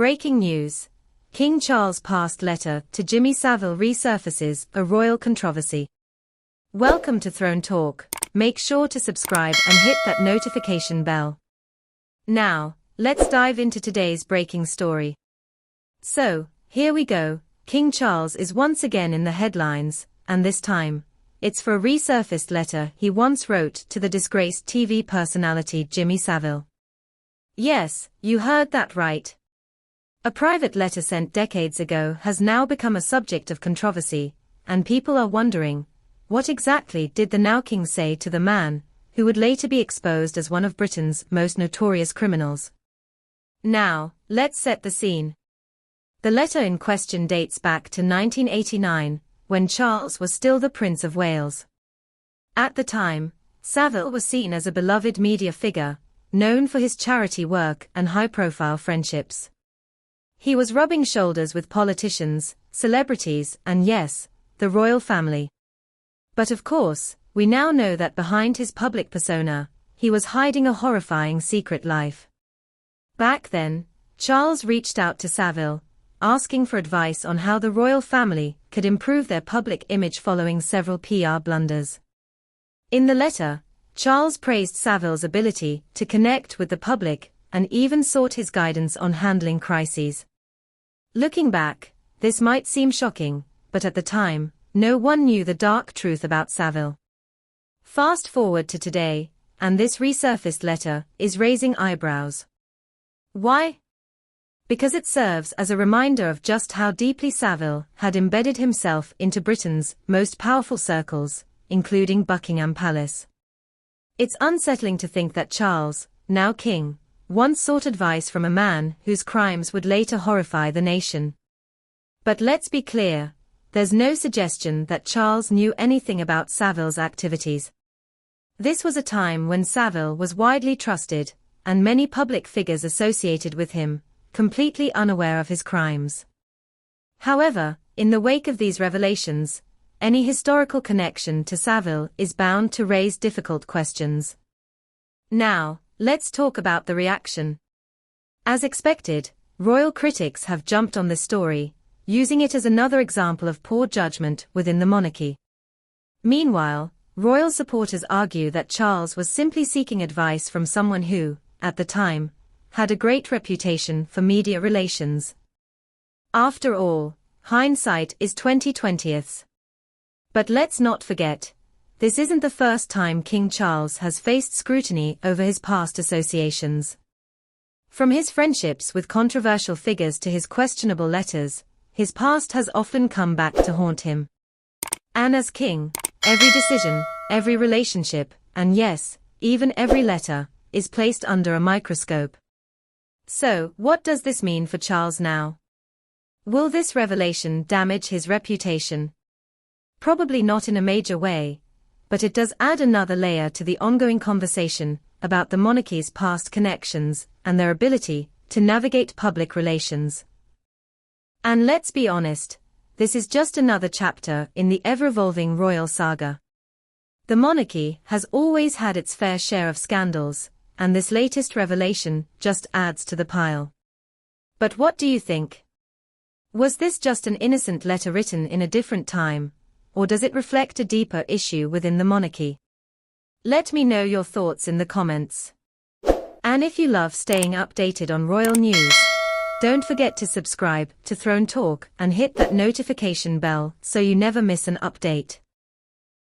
Breaking news. King Charles' past letter to Jimmy Savile resurfaces a royal controversy. Welcome to Throne Talk. Make sure to subscribe and hit that notification bell. Now, let's dive into today's breaking story. So, here we go. King Charles is once again in the headlines, and this time, it's for a resurfaced letter he once wrote to the disgraced TV personality Jimmy Savile. Yes, you heard that right. A private letter sent decades ago has now become a subject of controversy, and people are wondering, what exactly did the now king say to the man, who would later be exposed as one of Britain's most notorious criminals? Now, let's set the scene. The letter in question dates back to 1989, when Charles was still the Prince of Wales. At the time, Savile was seen as a beloved media figure, known for his charity work and high-profile friendships. He was rubbing shoulders with politicians, celebrities, and yes, the royal family. But of course, we now know that behind his public persona, he was hiding a horrifying secret life. Back then, Charles reached out to Savile, asking for advice on how the royal family could improve their public image following several PR blunders. In the letter, Charles praised Savile's ability to connect with the public and even sought his guidance on handling crises. Looking back, this might seem shocking, but at the time, no one knew the dark truth about Savile. Fast forward to today, and this resurfaced letter is raising eyebrows. Why? Because it serves as a reminder of just how deeply Savile had embedded himself into Britain's most powerful circles, including Buckingham Palace. It's unsettling to think that Charles, now king, once sought advice from a man whose crimes would later horrify the nation. But let's be clear, there's no suggestion that Charles knew anything about Savile's activities. This was a time when Savile was widely trusted, and many public figures associated with him, completely unaware of his crimes. However, in the wake of these revelations, any historical connection to Savile is bound to raise difficult questions. Now, let's talk about the reaction. As expected, royal critics have jumped on this story, using it as another example of poor judgment within the monarchy. Meanwhile, royal supporters argue that Charles was simply seeking advice from someone who, at the time, had a great reputation for media relations. After all, hindsight is 20/20. But let's not forget, this isn't the first time King Charles has faced scrutiny over his past associations. From his friendships with controversial figures to his questionable letters, his past has often come back to haunt him. And as king, every decision, every relationship, and yes, even every letter, is placed under a microscope. So, what does this mean for Charles now? Will this revelation damage his reputation? Probably not in a major way, but it does add another layer to the ongoing conversation about the monarchy's past connections and their ability to navigate public relations. And let's be honest, this is just another chapter in the ever-evolving royal saga. The monarchy has always had its fair share of scandals, and this latest revelation just adds to the pile. But what do you think? Was this just an innocent letter written in a different time, or does it reflect a deeper issue within the monarchy? Let me know your thoughts in the comments. And if you love staying updated on royal news, don't forget to subscribe to Throne Talk and hit that notification bell so you never miss an update.